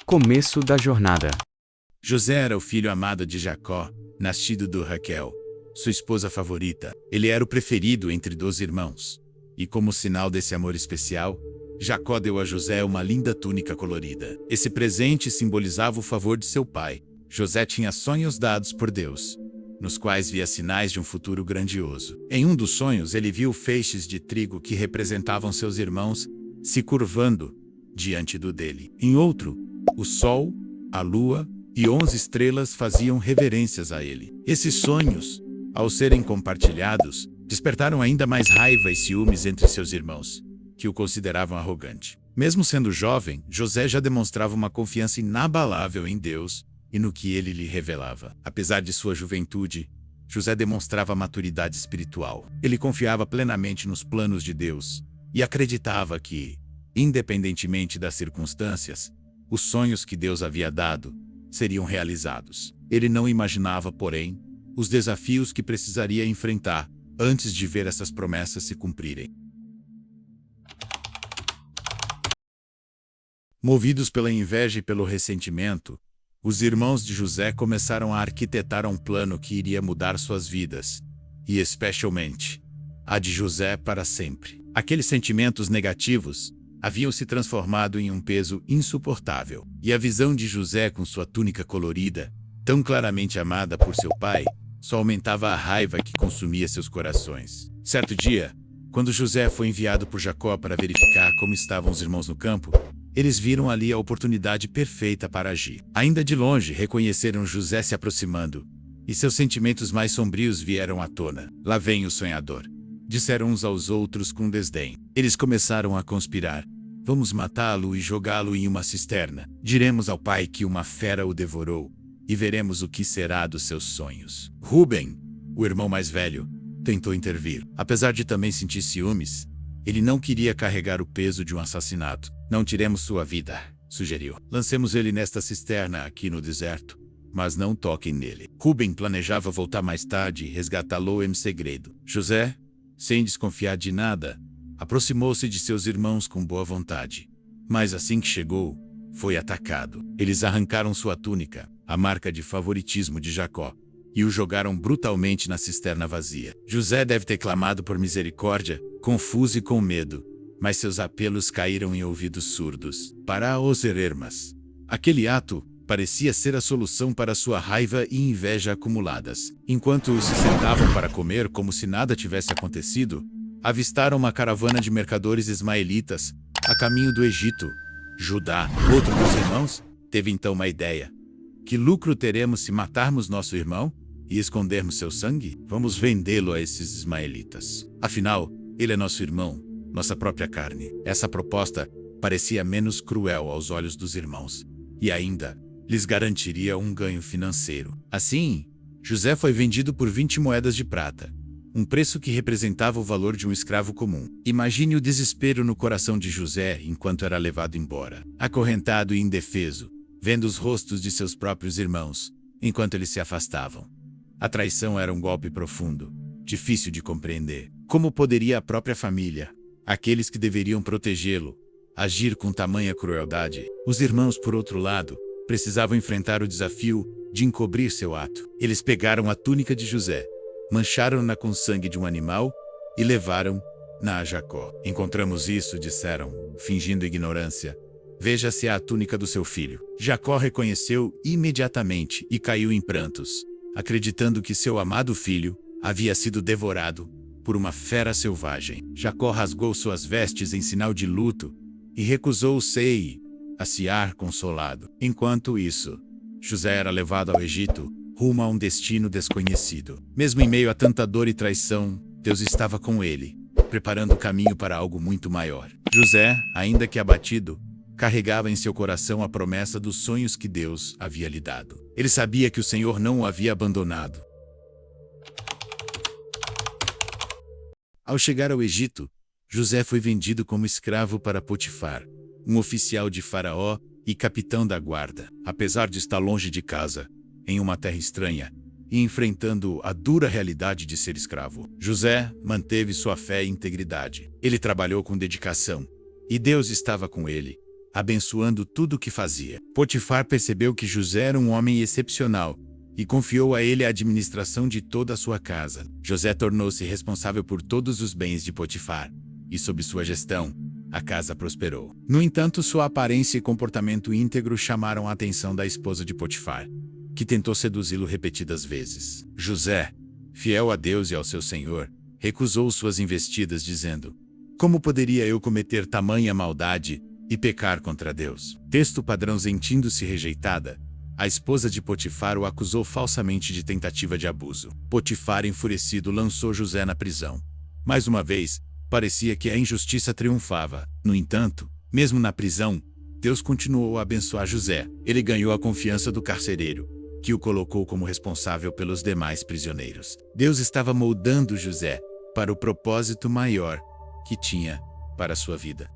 Começo da jornada. José era o filho amado de Jacó, nascido de Raquel, sua esposa favorita. Ele era o preferido entre 12 irmãos. E como sinal desse amor especial, Jacó deu a José uma linda túnica colorida. Esse presente simbolizava o favor de seu pai. José tinha sonhos dados por Deus, nos quais via sinais de um futuro grandioso. Em um dos sonhos, ele viu feixes de trigo que representavam seus irmãos se curvando diante do dele. Em outro, o sol, a lua e 11 estrelas faziam reverências a ele. Esses sonhos, ao serem compartilhados, despertaram ainda mais raiva e ciúmes entre seus irmãos, que o consideravam arrogante. Mesmo sendo jovem, José já demonstrava uma confiança inabalável em Deus e no que ele lhe revelava. Apesar de sua juventude, José demonstrava maturidade espiritual. Ele confiava plenamente nos planos de Deus e acreditava que, independentemente das circunstâncias, os sonhos que Deus havia dado seriam realizados. Ele não imaginava, porém, os desafios que precisaria enfrentar antes de ver essas promessas se cumprirem. Movidos pela inveja e pelo ressentimento, os irmãos de José começaram a arquitetar um plano que iria mudar suas vidas, e especialmente a de José para sempre. Aqueles sentimentos negativos haviam se transformado em um peso insuportável, e a visão de José com sua túnica colorida, tão claramente amada por seu pai, só aumentava a raiva que consumia seus corações. Certo dia, quando José foi enviado por Jacó para verificar como estavam os irmãos no campo, eles viram ali a oportunidade perfeita para agir. Ainda de longe, reconheceram José se aproximando, e seus sentimentos mais sombrios vieram à tona. Lá vem o sonhador, disseram uns aos outros com desdém. Eles começaram a conspirar. Vamos matá-lo e jogá-lo em uma cisterna. Diremos ao pai que uma fera o devorou, e veremos o que será dos seus sonhos. Rúben, o irmão mais velho, tentou intervir. Apesar de também sentir ciúmes, ele não queria carregar o peso de um assassinato. Não tiremos sua vida, sugeriu. Lancemos ele nesta cisterna aqui no deserto, mas não toquem nele. Rúben planejava voltar mais tarde e resgatá-lo em segredo. José, sem desconfiar de nada, aproximou-se de seus irmãos com boa vontade. Mas assim que chegou, foi atacado. Eles arrancaram sua túnica, a marca de favoritismo de Jacó, e o jogaram brutalmente na cisterna vazia. José deve ter clamado por misericórdia, confuso e com medo, mas seus apelos caíram em ouvidos surdos. Para os ermas, aquele ato parecia ser a solução para sua raiva e inveja acumuladas. Enquanto se sentavam para comer como se nada tivesse acontecido, avistaram uma caravana de mercadores ismaelitas a caminho do Egito. Judá, outro dos irmãos, teve então uma ideia. Que lucro teremos se matarmos nosso irmão e escondermos seu sangue? Vamos vendê-lo a esses ismaelitas. Afinal, ele é nosso irmão, nossa própria carne. Essa proposta parecia menos cruel aos olhos dos irmãos, e ainda lhes garantiria um ganho financeiro. Assim, José foi vendido por 20 moedas de prata, um preço que representava o valor de um escravo comum. Imagine o desespero no coração de José enquanto era levado embora, acorrentado e indefeso, vendo os rostos de seus próprios irmãos, enquanto eles se afastavam. A traição era um golpe profundo, difícil de compreender. Como poderia a própria família, aqueles que deveriam protegê-lo, agir com tamanha crueldade? Os irmãos, por outro lado, precisavam enfrentar o desafio de encobrir seu ato. Eles pegaram a túnica de José, mancharam-na com sangue de um animal e levaram-na a Jacó. Encontramos isso, disseram, fingindo ignorância. Veja se é a túnica do seu filho. Jacó reconheceu imediatamente e caiu em prantos, acreditando que seu amado filho havia sido devorado por uma fera selvagem. Jacó rasgou suas vestes em sinal de luto e recusou-se a se consolado. Enquanto isso, José era levado ao Egito, rumo a um destino desconhecido. Mesmo em meio a tanta dor e traição, Deus estava com ele, preparando o caminho para algo muito maior. José, ainda que abatido, carregava em seu coração a promessa dos sonhos que Deus havia lhe dado. Ele sabia que o Senhor não o havia abandonado. Ao chegar ao Egito, José foi vendido como escravo para Potifar, um oficial de Faraó e capitão da guarda. Apesar de estar longe de casa, em uma terra estranha, e enfrentando a dura realidade de ser escravo, José manteve sua fé e integridade. Ele trabalhou com dedicação, e Deus estava com ele, abençoando tudo o que fazia. Potifar percebeu que José era um homem excepcional e confiou a ele a administração de toda a sua casa. José tornou-se responsável por todos os bens de Potifar, e sob sua gestão, a casa prosperou. No entanto, sua aparência e comportamento íntegro chamaram a atenção da esposa de Potifar, que tentou seduzi-lo repetidas vezes. José, fiel a Deus e ao seu senhor, recusou suas investidas, dizendo: "Como poderia eu cometer tamanha maldade e pecar contra Deus?" Texto padrão. Sentindo-se rejeitada, a esposa de Potifar o acusou falsamente de tentativa de abuso. Potifar, enfurecido, lançou José na prisão. Mais uma vez, parecia que a injustiça triunfava. No entanto, mesmo na prisão, Deus continuou a abençoar José. Ele ganhou a confiança do carcereiro, que o colocou como responsável pelos demais prisioneiros. Deus estava moldando José para o propósito maior que tinha para sua vida.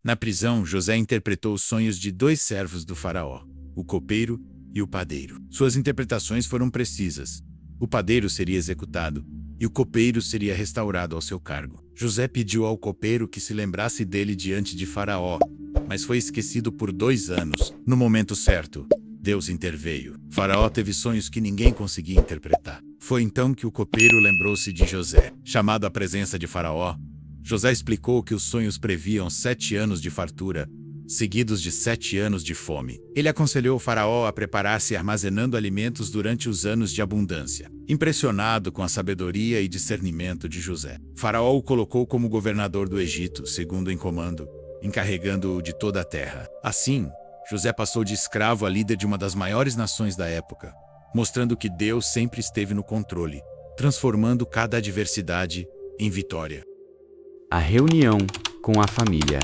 Na prisão, José interpretou os sonhos de 2 servos do faraó, o copeiro e o padeiro. Suas interpretações foram precisas. O padeiro seria executado e o copeiro seria restaurado ao seu cargo. José pediu ao copeiro que se lembrasse dele diante de Faraó, mas foi esquecido por 2 anos. No momento certo, Deus interveio. Faraó teve sonhos que ninguém conseguia interpretar. Foi então que o copeiro lembrou-se de José. Chamado à presença de Faraó, José explicou que os sonhos previam 7 anos de fartura, seguidos de 7 anos de fome. Ele aconselhou o faraó a preparar-se armazenando alimentos durante os anos de abundância. Impressionado com a sabedoria e discernimento de José, Faraó o colocou como governador do Egito, segundo em comando, encarregando-o de toda a terra. Assim, José passou de escravo a líder de uma das maiores nações da época, mostrando que Deus sempre esteve no controle, transformando cada adversidade em vitória. A reunião com a família.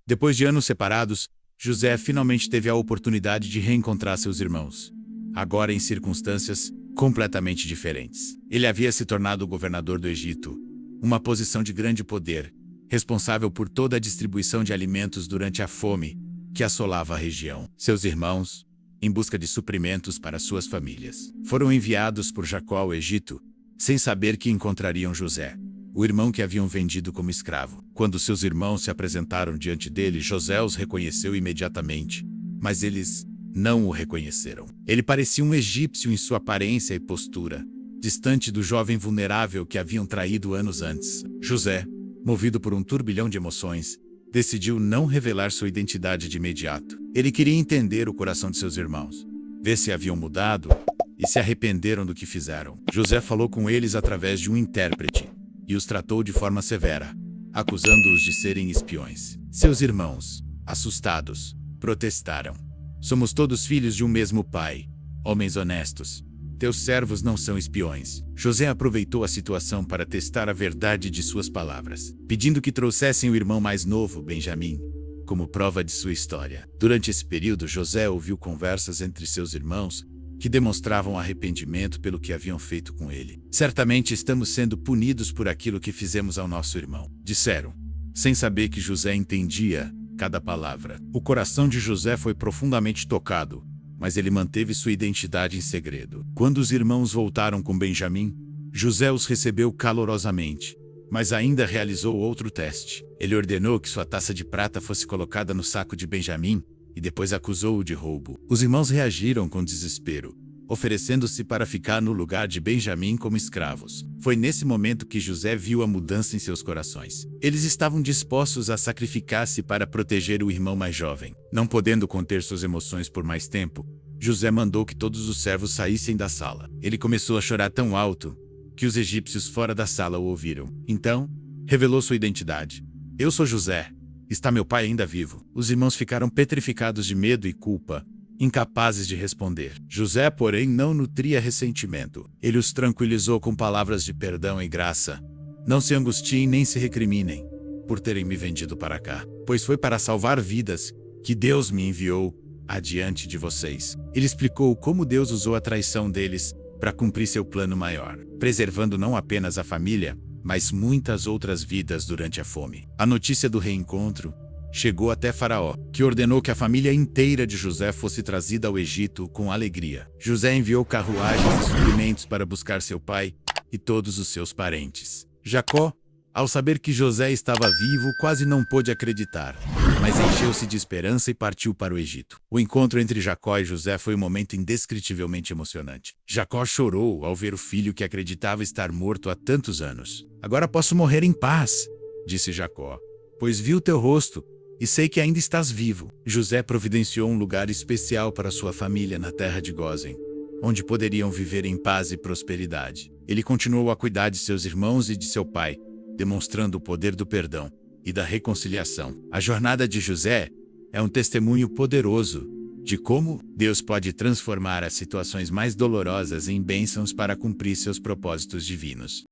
Depois de anos separados, José finalmente teve a oportunidade de reencontrar seus irmãos, agora em circunstâncias completamente diferentes. Ele havia se tornado o governador do Egito, uma posição de grande poder, responsável por toda a distribuição de alimentos durante a fome que assolava a região. Seus irmãos, em busca de suprimentos para suas famílias, foram enviados por Jacó ao Egito, sem saber que encontrariam José, o irmão que haviam vendido como escravo. Quando seus irmãos se apresentaram diante dele, José os reconheceu imediatamente, mas eles não o reconheceram. Ele parecia um egípcio em sua aparência e postura, distante do jovem vulnerável que haviam traído anos antes. José, movido por um turbilhão de emoções, decidiu não revelar sua identidade de imediato. Ele queria entender o coração de seus irmãos, ver se haviam mudado e se arrependeram do que fizeram. José falou com eles através de um intérprete e os tratou de forma severa, acusando-os de serem espiões. Seus irmãos, assustados, protestaram: "Somos todos filhos de um mesmo pai, homens honestos. Teus servos não são espiões." José aproveitou a situação para testar a verdade de suas palavras, pedindo que trouxessem o irmão mais novo, Benjamim, como prova de sua história. Durante esse período, José ouviu conversas entre seus irmãos que demonstravam arrependimento pelo que haviam feito com ele. "Certamente estamos sendo punidos por aquilo que fizemos ao nosso irmão", disseram, sem saber que José entendia cada palavra. O coração de José foi profundamente tocado, mas ele manteve sua identidade em segredo. Quando os irmãos voltaram com Benjamim, José os recebeu calorosamente, mas ainda realizou outro teste. Ele ordenou que sua taça de prata fosse colocada no saco de Benjamim e depois acusou-o de roubo. Os irmãos reagiram com desespero, oferecendo-se para ficar no lugar de Benjamim como escravos. Foi nesse momento que José viu a mudança em seus corações. Eles estavam dispostos a sacrificar-se para proteger o irmão mais jovem. Não podendo conter suas emoções por mais tempo, José mandou que todos os servos saíssem da sala. Ele começou a chorar tão alto que os egípcios fora da sala o ouviram. Então, revelou sua identidade: "Eu sou José. Está meu pai ainda vivo?" Os irmãos ficaram petrificados de medo e culpa, incapazes de responder. José, porém, não nutria ressentimento. Ele os tranquilizou com palavras de perdão e graça. "Não se angustiem nem se recriminem por terem me vendido para cá, pois foi para salvar vidas que Deus me enviou adiante de vocês." Ele explicou como Deus usou a traição deles para cumprir seu plano maior, preservando não apenas a família, mas muitas outras vidas durante a fome. A notícia do reencontro chegou até Faraó, que ordenou que a família inteira de José fosse trazida ao Egito com alegria. José enviou carruagens e suprimentos para buscar seu pai e todos os seus parentes. Jacó, Ao saber que José estava vivo, quase não pôde acreditar, mas encheu-se de esperança e partiu para o Egito. O encontro entre Jacó e José foi um momento indescritivelmente emocionante. Jacó chorou ao ver o filho que acreditava estar morto há tantos anos. Agora posso morrer em paz, disse Jacó, pois vi o teu rosto e sei que ainda estás vivo. José providenciou um lugar especial para sua família na terra de Gósen, onde poderiam viver em paz e prosperidade. Ele continuou a cuidar de seus irmãos e de seu pai, demonstrando o poder do perdão e da reconciliação. A jornada de José é um testemunho poderoso de como Deus pode transformar as situações mais dolorosas em bênçãos para cumprir seus propósitos divinos.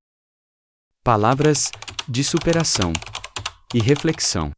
Palavras de superação e reflexão.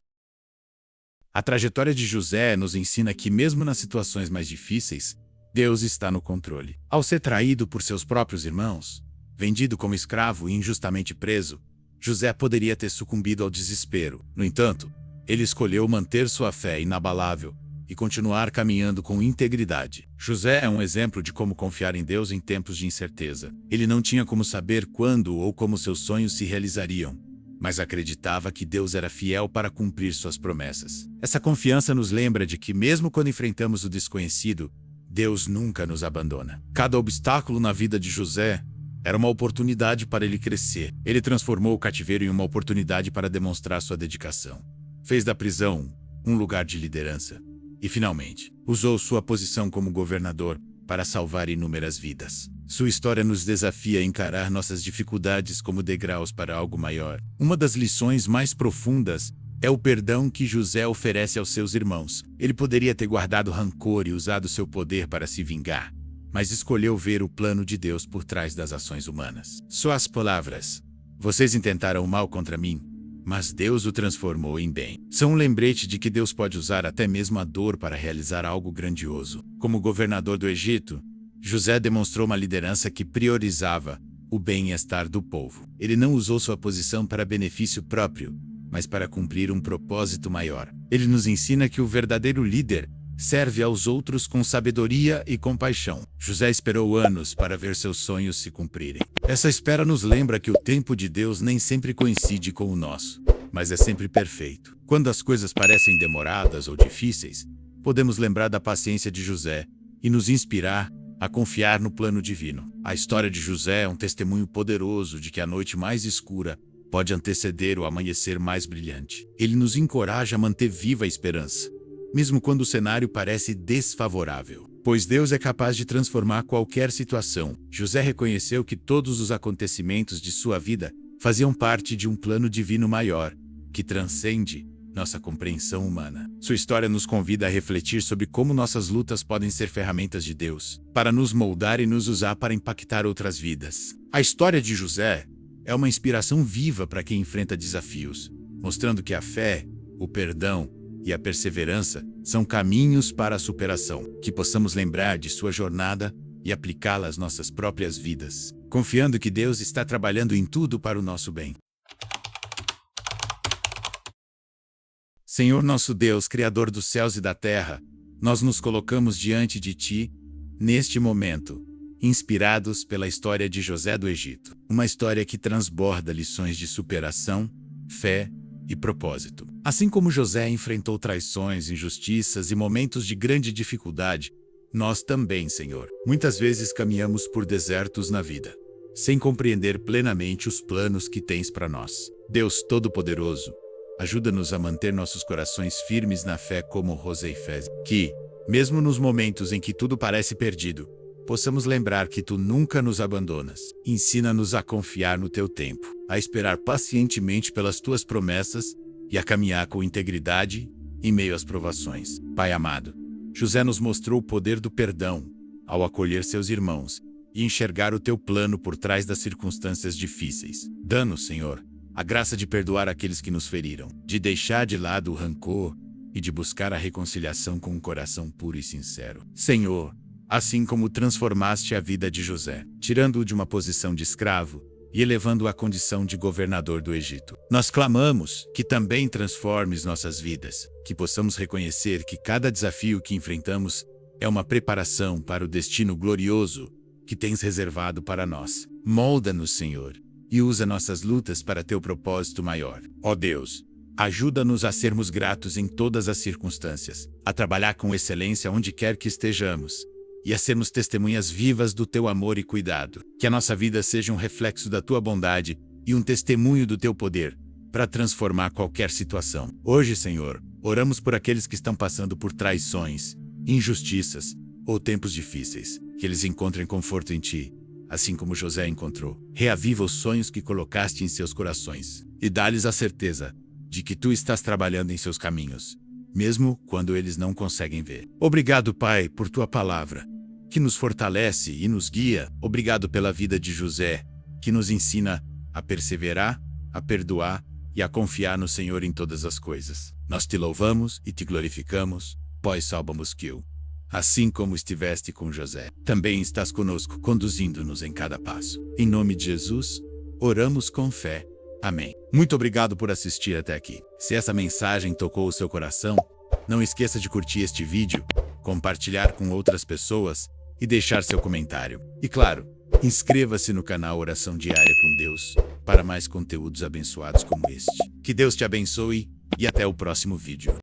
A trajetória de José nos ensina que, mesmo nas situações mais difíceis, Deus está no controle. Ao ser traído por seus próprios irmãos, vendido como escravo e injustamente preso, José poderia ter sucumbido ao desespero. No entanto, ele escolheu manter sua fé inabalável e continuar caminhando com integridade. José é um exemplo de como confiar em Deus em tempos de incerteza. Ele não tinha como saber quando ou como seus sonhos se realizariam, mas acreditava que Deus era fiel para cumprir suas promessas. Essa confiança nos lembra de que, mesmo quando enfrentamos o desconhecido, Deus nunca nos abandona. Cada obstáculo na vida de José era uma oportunidade para ele crescer. Ele transformou o cativeiro em uma oportunidade para demonstrar sua dedicação. Fez da prisão um lugar de liderança. E, finalmente, usou sua posição como governador para salvar inúmeras vidas. Sua história nos desafia a encarar nossas dificuldades como degraus para algo maior. Uma das lições mais profundas é o perdão que José oferece aos seus irmãos. Ele poderia ter guardado rancor e usado seu poder para se vingar, mas escolheu ver o plano de Deus por trás das ações humanas. Suas palavras: "Vocês intentaram o mal contra mim, mas Deus o transformou em bem", são um lembrete de que Deus pode usar até mesmo a dor para realizar algo grandioso. Como governador do Egito, José demonstrou uma liderança que priorizava o bem-estar do povo. Ele não usou sua posição para benefício próprio, mas para cumprir um propósito maior. Ele nos ensina que o verdadeiro líder serve aos outros com sabedoria e compaixão. José esperou anos para ver seus sonhos se cumprirem. Essa espera nos lembra que o tempo de Deus nem sempre coincide com o nosso, mas é sempre perfeito. Quando as coisas parecem demoradas ou difíceis, podemos lembrar da paciência de José e nos inspirar a confiar no plano divino. A história de José é um testemunho poderoso de que a noite mais escura pode anteceder o amanhecer mais brilhante. Ele nos encoraja a manter viva a esperança, mesmo quando o cenário parece desfavorável, pois Deus é capaz de transformar qualquer situação. José reconheceu que todos os acontecimentos de sua vida faziam parte de um plano divino maior, que transcende nossa compreensão humana. Sua história nos convida a refletir sobre como nossas lutas podem ser ferramentas de Deus, para nos moldar e nos usar para impactar outras vidas. A história de José é uma inspiração viva para quem enfrenta desafios, mostrando que a fé, o perdão e a perseverança são caminhos para a superação. Que possamos lembrar de sua jornada e aplicá-la às nossas próprias vidas, confiando que Deus está trabalhando em tudo para o nosso bem. Senhor nosso Deus, Criador dos céus e da terra, nós nos colocamos diante de Ti, neste momento, inspirados pela história de José do Egito. Uma história que transborda lições de superação, fé e propósito. Assim como José enfrentou traições, injustiças e momentos de grande dificuldade, nós também, Senhor, muitas vezes caminhamos por desertos na vida, sem compreender plenamente os planos que tens para nós. Deus Todo-Poderoso, ajuda-nos a manter nossos corações firmes na fé como José fez, que, mesmo nos momentos em que tudo parece perdido, possamos lembrar que Tu nunca nos abandonas. Ensina-nos a confiar no Teu tempo, a esperar pacientemente pelas Tuas promessas e a caminhar com integridade em meio às provações. Pai amado, José nos mostrou o poder do perdão ao acolher seus irmãos e enxergar o Teu plano por trás das circunstâncias difíceis. Dá-nos, Senhor, a graça de perdoar aqueles que nos feriram, de deixar de lado o rancor e de buscar a reconciliação com um coração puro e sincero. Senhor, assim como transformaste a vida de José, tirando-o de uma posição de escravo e elevando-o à condição de governador do Egito, nós clamamos que também transformes nossas vidas, que possamos reconhecer que cada desafio que enfrentamos é uma preparação para o destino glorioso que tens reservado para nós. Molda-nos, Senhor, e usa nossas lutas para teu propósito maior. Ó Deus, ajuda-nos a sermos gratos em todas as circunstâncias, a trabalhar com excelência onde quer que estejamos, e a sermos testemunhas vivas do teu amor e cuidado. Que a nossa vida seja um reflexo da tua bondade e um testemunho do teu poder, para transformar qualquer situação. Hoje, Senhor, oramos por aqueles que estão passando por traições, injustiças ou tempos difíceis, que eles encontrem conforto em Ti, assim como José encontrou. Reaviva os sonhos que colocaste em seus corações e dá-lhes a certeza de que Tu estás trabalhando em seus caminhos, mesmo quando eles não conseguem ver. Obrigado, Pai, por Tua palavra, que nos fortalece e nos guia. Obrigado pela vida de José, que nos ensina a perseverar, a perdoar e a confiar no Senhor em todas as coisas. Nós te louvamos e te glorificamos, pois sabemos que assim como estiveste com José, também estás conosco, conduzindo-nos em cada passo. Em nome de Jesus, oramos com fé. Amém. Muito obrigado por assistir até aqui. Se essa mensagem tocou o seu coração, não esqueça de curtir este vídeo, compartilhar com outras pessoas e deixar seu comentário. E claro, inscreva-se no canal Oração Diária com Deus para mais conteúdos abençoados como este. Que Deus te abençoe e até o próximo vídeo.